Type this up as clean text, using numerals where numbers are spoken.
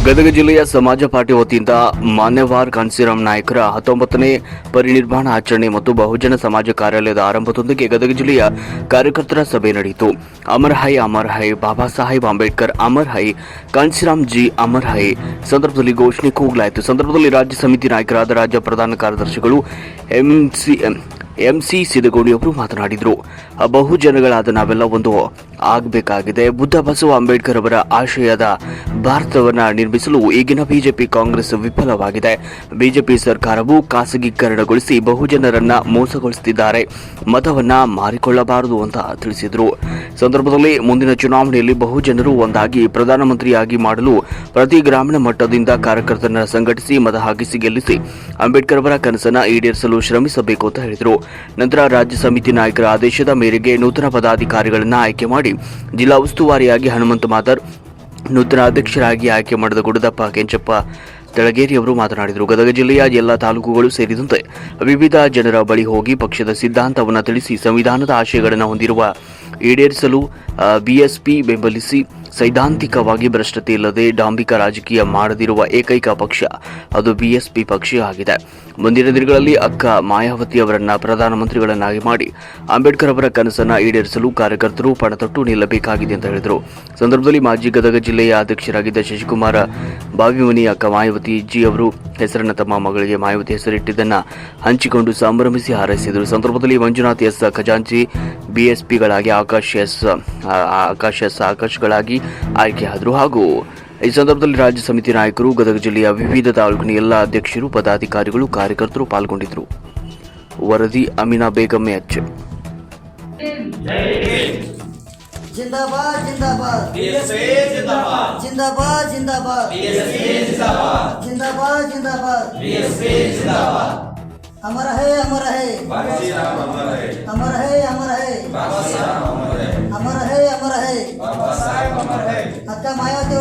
ಗದಗ ಜಿಲ್ಲೆಯ ಸಮಾಜ ಪಾರ್ಟಿ ವತಿಯಿಂದ ಮಾನ್ಯವಾರ್ ಕಾನ್ಸಿರಾಮ್ ನಾಯಕರ 19ನೇ ಪರಿನಿರ್ವಾಣ ಆಚರಣೆ ಮತ್ತು ಬಹುಜನ ಸಮಾಜ ಕಾರ್ಯಾಲಯದ ಆರಂಭದೊಂದಿಗೆ ಗದಗ ಜಿಲ್ಲೆಯ ಕಾರ್ಯಕರ್ತರ ಸಭೆ ನಡೆಯಿತು. ಅಮರ್ ಹೈ ಬಾಬಾ ಸಾಹೇಬ್ ಅಂಬೇಡ್ಕರ್, ಅಮರ್ ಹೈ ಕಾನ್ಸಿರಾಮ್ ಜಿ ಅಮರ್ ಹೈ ಸಂದರ್ಭದಲ್ಲಿ ಘೋಷಣೆ ಕೂಗಲಾಯಿತು. ಸಂದರ್ಭದಲ್ಲಿ ರಾಜ್ಯ ಸಮಿತಿ ನಾಯಕರಾದ ರಾಜ್ಯ ಪ್ರಧಾನ ಕಾರ್ಯದರ್ಶಿಗಳು ಎಂಸಿ ಸಿದ್ದಗೋಡಿ ಅವರು ಮಾತನಾಡಿದರು. ಬಹುಜನಗಳಾದ ನಾವೆಲ್ಲ ಒಂದು ಆಗಬೇಕಾಗಿದೆ. ಬುದ್ಧ ಬಸವ ಅಂಬೇಡ್ಕರ್ ಅವರ ಆಶಯದ ಭಾರತವನ್ನು ನಿರ್ಮಿಸಲು ಈಗಿನ ಬಿಜೆಪಿ ಕಾಂಗ್ರೆಸ್ ವಿಫಲವಾಗಿದೆ. ಬಿಜೆಪಿ ಸರ್ಕಾರವು ಖಾಸಗೀಕರಣಗೊಳಿಸಿ ಬಹುಜನರನ್ನ ಮೋಸಗೊಳಿಸುತ್ತಿದ್ದಾರೆ. ಮತವನ್ನ ಮಾರಿಕೊಳ್ಳಬಾರದು ಅಂತ ತಿಳಿಸಿದರು. ಸಂದರ್ಭದಲ್ಲಿ ಮುಂದಿನ ಚುನಾವಣೆಯಲ್ಲಿ ಬಹುಜನರು ಒಂದಾಗಿ ಪ್ರಧಾನಮಂತ್ರಿಯಾಗಿ ಮಾಡಲು ಪ್ರತಿ ಗ್ರಾಮೀಣ ಮಟ್ಟದಿಂದ ಕಾರ್ಯಕರ್ತರನ್ನ ಸಂಘಟಿಸಿ ಮತ ಹಾಕಿಸಿ ಗೆಲ್ಲಿಸಿ ಅಂಬೇಡ್ಕರ್ ಅವರ ಕನಸನ್ನ ಈಡೇರಿಸಲು ಶ್ರಮಿಸಬೇಕು ಅಂತ ಹೇಳಿದರು. ನಂತರ ರಾಜ್ಯ ಸಮಿತಿ ನಾಯಕರ ಆದೇಶದ ಮೇರೆಗೆ ನೂತನ ಪದಾಧಿಕಾರಿಗಳನ್ನು ಆಯ್ಕೆ ಮಾಡಿ ಜಿಲ್ಲಾ ಉಸ್ತುವಾರಿಯಾಗಿ ಹನುಮಂತ ಮಾದರ್, ನೂತನ ಅಧ್ಯಕ್ಷರಾಗಿ ಆಯ್ಕೆ ಮಾಡಿದ ಗುಡದಪ್ಪ ಕೆಂಚಪ್ಪ ತೆಳಗೇರಿ ಅವರು ಮಾತನಾಡಿದರು. ಗದಗ ಜಿಲ್ಲೆಯ ಎಲ್ಲ ತಾಲೂಕುಗಳು ಸೇರಿದಂತೆ ವಿವಿಧ ಜನರ ಬಳಿ ಹೋಗಿ ಪಕ್ಷದ ಸಿದ್ಧಾಂತವನ್ನು ತಿಳಿಸಿ ಸಂವಿಧಾನದ ಆಶಯಗಳನ್ನು ಹೊಂದಿರುವ ಈಡೇರಿಸಲು ಬಿಎಸ್ಪಿ ಬೆಂಬಲಿಸಿ ಸೈದ್ಧಾಂತಿಕವಾಗಿ ಭ್ರಷ್ಟತೆ ಇಲ್ಲದೆ ಡಾಂಬಿಕ ರಾಜಕೀಯ ಮಾಡದಿರುವ ಏಕೈಕ ಪಕ್ಷ ಅದು ಬಿಎಸ್ಪಿ ಪಕ್ಷ ಆಗಿದೆ. ಮುಂದಿನ ದಿನಗಳಲ್ಲಿ ಅಕ್ಕ ಮಾಯಾವತಿ ಅವರನ್ನ ಪ್ರಧಾನಮಂತ್ರಿಗಳನ್ನಾಗಿ ಮಾಡಿ ಅಂಬೇಡ್ಕರ್ ಅವರ ಕನಸನ್ನು ಈಡೇರಿಸಲು ಕಾರ್ಯಕರ್ತರು ಪಣತೊಟ್ಟು ನಿಲ್ಲಬೇಕಾಗಿದೆ ಅಂತ ಹೇಳಿದರು. ಸಂದರ್ಭದಲ್ಲಿ ಮಾಜಿ ಗದಗ ಜಿಲ್ಲೆಯ ಅಧ್ಯಕ್ಷರಾಗಿದ್ದ ಶಶಿಕುಮಾರ ಬಾವಿಮನಿ ಅಕ್ಕ ಮಾಯಾವತಿ ಜಿ ಅವರು ಹೆಸರನ್ನು ತಮ್ಮ ಮಗಳಿಗೆ ಮಾಯಾವತಿ ಹೆಸರಿಟ್ಟಿದ್ದನ್ನು ಹಂಚಿಕೊಂಡು ಸಂಭ್ರಮಿಸಿ ಹಾರೈಸಿದರು. ಸಂದರ್ಭದಲ್ಲಿ ಮಂಜುನಾಥ್ ಎಸ್ ಖಜಾಂಚಿ ಬಿಎಸ್ಪಿಗಳಾಗಿ ಆಕಾಶಗಳಾಗಿ ಆಯ್ಕೆಯಾದರು. ಹಾಗೂ ಈ ಸಂದರ್ಭದಲ್ಲಿ ರಾಜ್ಯ ಸಮಿತಿ ನಾಯಕರು, ಗದಗ ಜಿಲ್ಲೆಯ ವಿವಿಧ ತಾಲೂಕಿನ ಎಲ್ಲ ಅಧ್ಯಕ್ಷರು, ಪದಾಧಿಕಾರಿಗಳು, ಕಾರ್ಯಕರ್ತರು ಪಾಲ್ಗೊಂಡಿದ್ದರು. ವರದಿ ಅಮಿನಾ ಬೇಗಂ ಎಚ್. जिंदाबाद जिंदाबाद बीएसपी जिंदाबाद जिंदाबाद जिंदाबाद बीएसपी जिंदाबाद जिंदाबाद जिंदाबाद बीएसपी जिंदाबाद अमर है अमर है बाबा साहब अमर है अमर है अमर है बाबा साहब अमर है अमर है अमर है बाबा साहब अमर है अक्का मायावती